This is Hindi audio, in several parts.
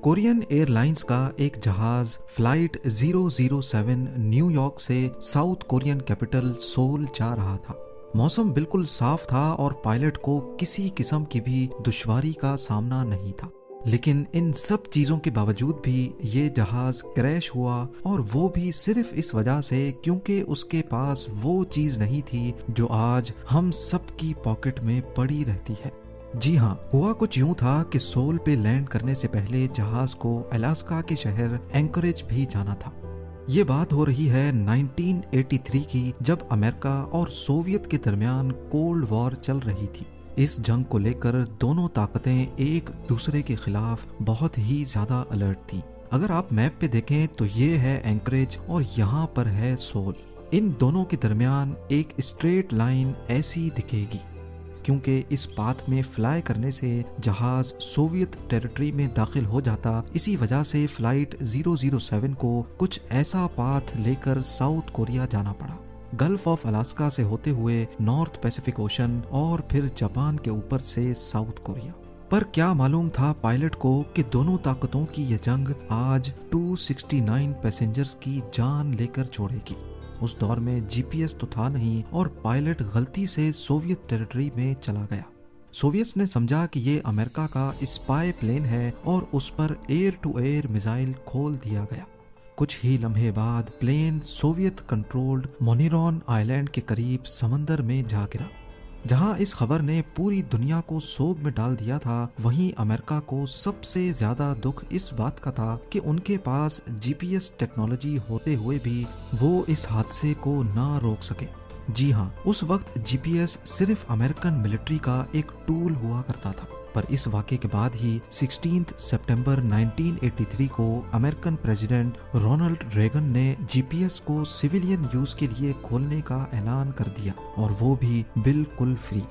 कोरियन एयरलाइंस का एक जहाज फ्लाइट 007 न्यूयॉर्क से साउथ कोरियन कैपिटल सोल जा रहा था। मौसम बिल्कुल साफ था और पायलट को किसी किस्म की भी दुश्वारी का सामना नहीं था। लेकिन इन सब चीजों के बावजूद भी ये जहाज क्रैश हुआ, और वो भी सिर्फ इस वजह से क्योंकि उसके पास वो चीज नहीं थी जो आज हम सबकी पॉकेट में पड़ी रहती है। जी हाँ, हुआ कुछ यूं था कि सोल पे लैंड करने से पहले जहाज को अलास्का के शहर एंकरेज भी जाना था। ये बात हो रही है 1983 की, जब अमेरिका और सोवियत के दरमियान कोल्ड वॉर चल रही थी। इस जंग को लेकर दोनों ताकतें एक दूसरे के खिलाफ बहुत ही ज्यादा अलर्ट थी। अगर आप मैप पे देखें तो ये है एंकरेज और यहाँ पर है सोल। इन दोनों के दरमियान एक स्ट्रेट लाइन ऐसी दिखेगी, क्योंकि इस पाथ में फ्लाई करने से जहाज सोवियत टेरिटरी में दाखिल हो जाता। इसी वजह से फ्लाइट 007 को कुछ ऐसा पाथ लेकर साउथ कोरिया जाना पड़ा, गल्फ ऑफ अलास्का से होते हुए नॉर्थ पैसिफिक ओशन और फिर जापान के ऊपर से साउथ कोरिया। पर क्या मालूम था पायलट को कि दोनों ताकतों की यह जंग आज 269 पैसेंजर्स की जान लेकर छोड़ेगी। उस दौर में जीपीएस तो था नहीं और पायलट गलती से सोवियत टेरिटरी में चला गया। सोवियत्स ने समझा कि ये अमेरिका का स्पाई प्लेन है और उस पर एयर टू एयर मिसाइल खोल दिया गया। कुछ ही लम्हे बाद प्लेन सोवियत कंट्रोल्ड मोनिरॉन आइलैंड के करीब समंदर में जा गिरा। जहां इस खबर ने पूरी दुनिया को सोग में डाल दिया था, वहीं अमेरिका को सबसे ज्यादा दुख इस बात का था कि उनके पास जीपीएस टेक्नोलॉजी होते हुए भी वो इस हादसे को ना रोक सके। जी हाँ, उस वक्त जीपीएस सिर्फ अमेरिकन मिलिट्री का एक टूल हुआ करता था। पर इस वाक़े के बाद ही 16 सितंबर 1983 को अमेरिकन प्रेसिडेंट रोनाल्ड रेगन ने जीपीएस को सिविलियन यूज के लिए खोलने का ऐलान कर दिया, और वो भी बिल्कुल फ्री।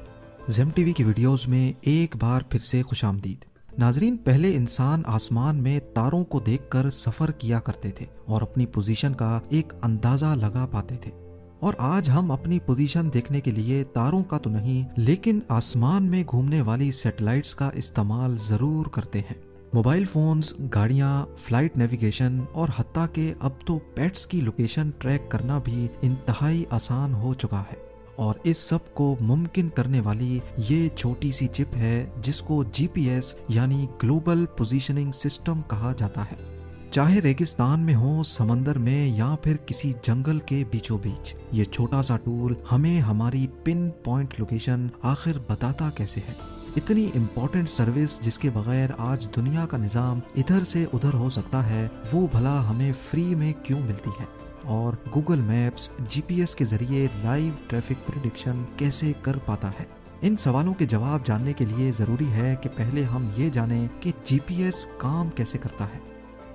जेम टीवी की वीडियोस में एक बार फिर से खुशामदीद। नाजरीन, पहले इंसान आसमान में तारों को देखकर सफर किया करते थे और अपनी पोजीशन का एक अंदाजा लगा पाते थे, और आज हम अपनी पोजीशन देखने के लिए तारों का तो नहीं लेकिन आसमान में घूमने वाली सैटेलाइट्स का इस्तेमाल जरूर करते हैं। मोबाइल फोन्स, गाड़ियां, फ्लाइट नेविगेशन और हत्ता के अब तो पेट्स की लोकेशन ट्रैक करना भी इंतहाई आसान हो चुका है। और इस सब को मुमकिन करने वाली ये छोटी सी चिप है जिसको जीपीएस यानी ग्लोबल पोजीशनिंग सिस्टम कहा जाता है। चाहे रेगिस्तान में हो, समंदर में या फिर किसी जंगल के बीचों बीच, ये छोटा सा टूल हमें हमारी पिन पॉइंट लोकेशन आखिर बताता कैसे है। इतनी इम्पोर्टेंट सर्विस जिसके बगैर आज दुनिया का निज़ाम इधर से उधर हो सकता है, वो भला हमें फ्री में क्यों मिलती है। और गूगल मैप्स जीपीएस के जरिए लाइव ट्रैफिक प्रेडिक्शन कैसे कर पाता है। इन सवालों के जवाब जानने के लिए ज़रूरी है कि पहले हम ये जानें कि जीपीएस काम कैसे करता है।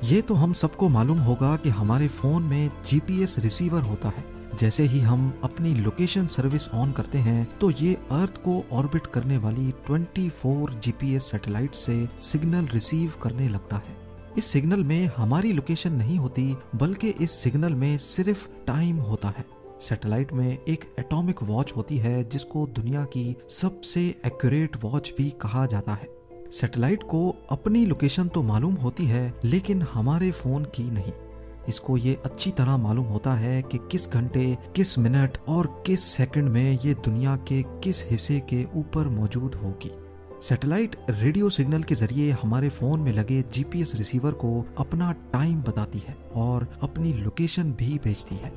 ये तो हम सबको मालूम होगा कि हमारे फ़ोन में जीपीएस रिसीवर होता है। जैसे ही हम अपनी लोकेशन सर्विस ऑन करते हैं तो ये अर्थ को ऑर्बिट करने वाली 24 जीपीएस सैटेलाइट से सिग्नल रिसीव करने लगता है। इस सिग्नल में हमारी लोकेशन नहीं होती, बल्कि इस सिग्नल में सिर्फ टाइम होता है। सैटेलाइट में एक एटॉमिक वॉच होती है जिसको दुनिया की सबसे एक्यूरेट वॉच भी कहा जाता है। सैटेलाइट को अपनी लोकेशन तो मालूम होती है लेकिन हमारे फोन की नहीं। इसको ये अच्छी तरह मालूम होता है कि किस घंटे, किस मिनट और किस सेकंड में ये दुनिया के किस हिस्से के ऊपर मौजूद होगी। सैटेलाइट रेडियो सिग्नल के जरिए हमारे फोन में लगे जीपीएस रिसीवर को अपना टाइम बताती है और अपनी लोकेशन भी भेजती है।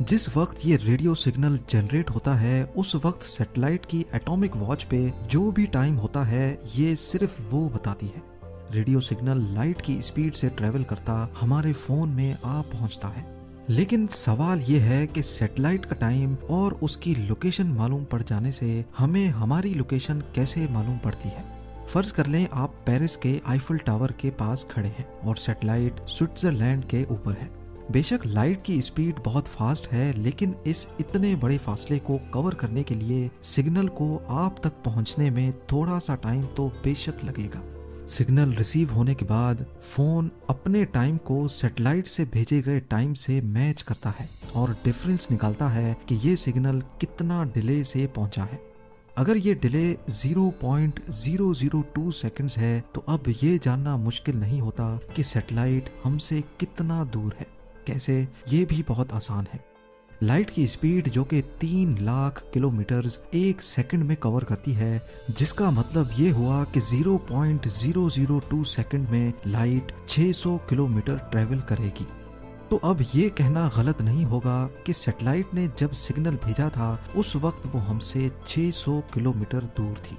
जिस वक्त ये रेडियो सिग्नल जनरेट होता है, उस वक्त सैटेलाइट की एटॉमिक वॉच पे जो भी टाइम होता है ये सिर्फ वो बताती है। रेडियो सिग्नल लाइट की स्पीड से ट्रेवल करता हमारे फोन में आ पहुंचता है। लेकिन सवाल ये है कि सैटेलाइट का टाइम और उसकी लोकेशन मालूम पड़ जाने से हमें हमारी लोकेशन कैसे मालूम पड़ती है। फर्ज कर लें आप पेरिस के आईफल टावर के पास खड़े हैं और सैटेलाइट स्विट्जरलैंड के ऊपर है। बेशक लाइट की स्पीड बहुत फास्ट है, लेकिन इस इतने बड़े फासले को कवर करने के लिए सिग्नल को आप तक पहुंचने में थोड़ा सा टाइम तो बेशक लगेगा। सिग्नल रिसीव होने के बाद फोन अपने टाइम को सैटेलाइट से भेजे गए टाइम से मैच करता है और डिफरेंस निकालता है कि ये सिग्नल कितना डिले से पहुंचा है। अगर ये डिले 0.002 सेकंड्स है तो अब ये जानना मुश्किल नहीं होता कि सैटेलाइट हमसे कितना दूर है। कैसे? ये भी बहुत आसान है। लाइट की स्पीड जो कि 3 लाख किलोमीटर्स एक सेकंड में कवर करती है, जिसका मतलब ये हुआ कि 0.002 सेकंड में लाइट 600 किलोमीटर ट्रेवल करेगी। तो अब ये कहना गलत नहीं होगा कि सैटेलाइट ने जब सिग्नल भेजा था उस वक्त वो हमसे 600 किलोमीटर दूर थी।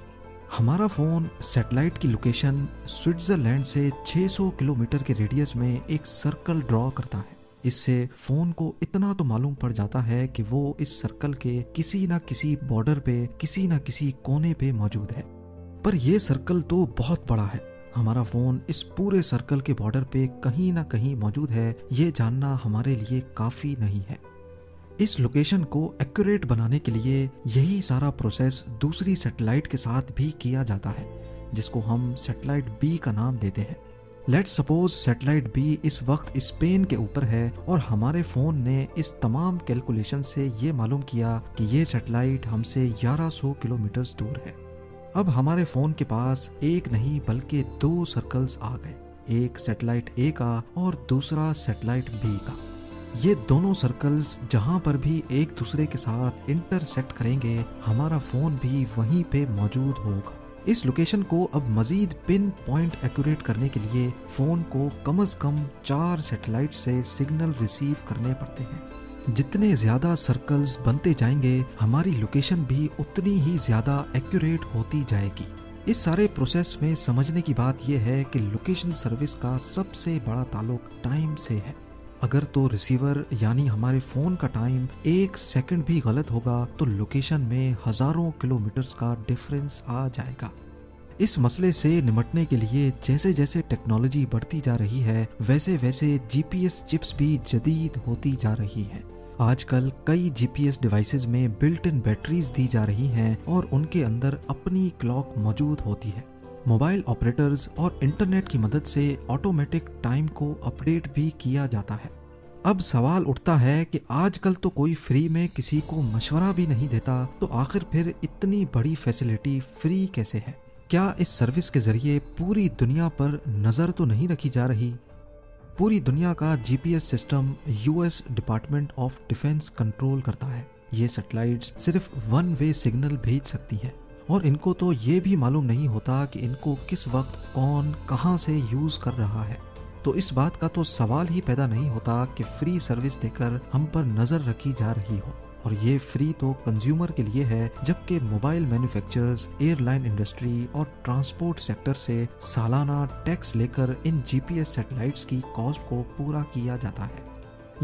हमारा फोन सैटेलाइट की लोकेशन स्विट्जरलैंड से 600 किलोमीटर के रेडियस में एक सर्कल ड्रॉ करता है। इससे फोन को इतना तो मालूम पड़ जाता है कि वो इस सर्कल के किसी न किसी बॉर्डर पे, किसी न किसी कोने पे मौजूद है। पर ये सर्कल तो बहुत बड़ा है। हमारा फोन इस पूरे सर्कल के बॉर्डर पे कहीं ना कहीं मौजूद है, ये जानना हमारे लिए काफी नहीं है। इस लोकेशन को एक्यूरेट बनाने के लिए यही सारा प्रोसेस दूसरी सैटेलाइट के साथ भी किया जाता है, जिसको हम सैटेलाइट बी का नाम देते हैं। लेट्स सपोज सैटेलाइट बी इस वक्त स्पेन के ऊपर है और हमारे फोन ने इस तमाम कैलकुलेशन से ये मालूम किया कि ये सैटेलाइट हमसे 1100 किलोमीटर दूर है। अब हमारे फोन के पास एक नहीं बल्कि 2 सर्कल्स आ गए, एक सैटेलाइट ए का और दूसरा सैटेलाइट बी का। ये दोनों सर्कल्स जहां पर भी एक दूसरे के साथ इंटरसेक्ट करेंगे, हमारा फोन भी वहीं पे मौजूद होगा। इस लोकेशन को अब मजीद पिन पॉइंट एक्यूरेट करने के लिए फोन को कम से कम 4 सैटेलाइट से सिग्नल रिसीव करने पड़ते हैं। जितने ज्यादा सर्कल्स बनते जाएंगे, हमारी लोकेशन भी उतनी ही ज्यादा एक्यूरेट होती जाएगी। इस सारे प्रोसेस में समझने की बात यह है कि लोकेशन सर्विस का सबसे बड़ा ताल्लुक टाइम से है। अगर तो रिसीवर यानी हमारे फोन का टाइम 1 सेकंड भी गलत होगा तो लोकेशन में हजारों किलोमीटर्स का डिफरेंस आ जाएगा। इस मसले से निपटने के लिए जैसे जैसे टेक्नोलॉजी बढ़ती जा रही है, वैसे वैसे जीपीएस चिप्स भी जदीद होती जा रही हैं। आजकल कई जीपीएस डिवाइसेस में बिल्ट इन बैटरीज दी जा रही हैं और उनके अंदर अपनी क्लॉक मौजूद होती है। मोबाइल ऑपरेटर्स और इंटरनेट की मदद से ऑटोमेटिक टाइम को अपडेट भी किया जाता है। अब सवाल उठता है कि आजकल तो कोई फ्री में किसी को मशवरा भी नहीं देता, तो आखिर फिर इतनी बड़ी फैसिलिटी फ्री कैसे है? क्या इस सर्विस के जरिए पूरी दुनिया पर नजर तो नहीं रखी जा रही? पूरी दुनिया का GPS system US department of defence control करता है। ये सैटेलाइट्स सिर्फ 1 वे सिग्नल भेज सकती हैं और इनको तो ये भी मालूम नहीं होता कि इनको किस वक्त कौन कहां से यूज कर रहा है। तो इस बात का तो सवाल ही पैदा नहीं होता कि फ्री सर्विस देकर हम पर नजर रखी जा रही हो। और ये फ्री तो कंज्यूमर के लिए है, जबकि मोबाइल मैन्युफैक्चरर्स, एयरलाइन इंडस्ट्री और ट्रांसपोर्ट सेक्टर से सालाना टैक्स लेकर इन जीपीएस सैटेलाइट्स की कॉस्ट को पूरा किया जाता है।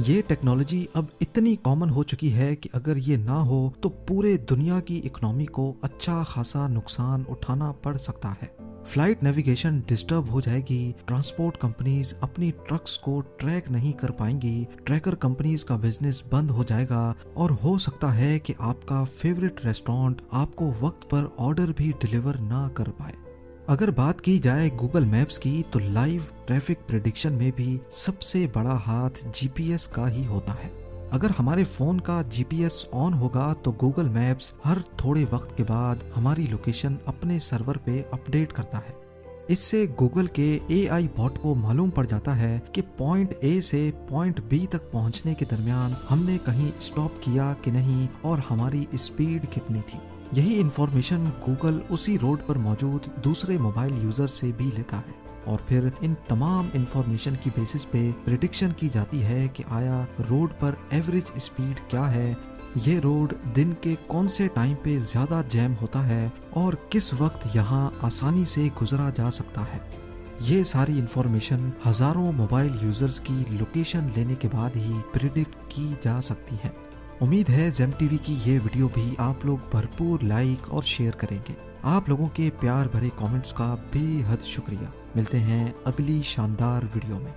ये टेक्नोलॉजी अब इतनी कॉमन हो चुकी है कि अगर ये ना हो तो पूरे दुनिया की इकोनॉमी को अच्छा खासा नुकसान उठाना पड़ सकता है। फ्लाइट नेविगेशन डिस्टर्ब हो जाएगी, ट्रांसपोर्ट कंपनीज अपनी ट्रक्स को ट्रैक नहीं कर पाएंगी, ट्रैकर कंपनीज का बिजनेस बंद हो जाएगा और हो सकता है कि आपका फेवरेट रेस्टोरेंट आपको वक्त पर ऑर्डर भी डिलीवर ना कर पाए। अगर बात की जाए गूगल मैप्स की, तो लाइव ट्रैफिक प्रेडिक्शन में भी सबसे बड़ा हाथ जीपीएस का ही होता है। अगर हमारे फोन का जीपीएस ऑन होगा तो गूगल मैप्स हर थोड़े वक्त के बाद हमारी लोकेशन अपने सर्वर पे अपडेट करता है। इससे गूगल के एआई बॉट को मालूम पड़ जाता है कि पॉइंट ए से पॉइंट बी तक पहुंचने के दरमियान हमने कहीं स्टॉप किया कि नहीं और हमारी स्पीड कितनी थी। यही इंफॉर्मेशन गूगल उसी रोड पर मौजूद दूसरे मोबाइल यूजर से भी लेता है और फिर इन तमाम इंफॉर्मेशन की बेसिस पे प्रिडिक्शन की जाती है कि आया रोड पर एवरेज स्पीड क्या है, ये रोड दिन के कौन से टाइम पे ज्यादा जैम होता है और किस वक्त यहाँ आसानी से गुजरा जा सकता है। ये सारी इंफॉर्मेशन हजारों मोबाइल यूजर्स की लोकेशन लेने के बाद ही प्रिडिक्ट की जा सकती है। उम्मीद है जेम टीवी की ये वीडियो भी आप लोग भरपूर लाइक और शेयर करेंगे। आप लोगों के प्यार भरे कमेंट्स का बेहद शुक्रिया। मिलते हैं अगली शानदार वीडियो में।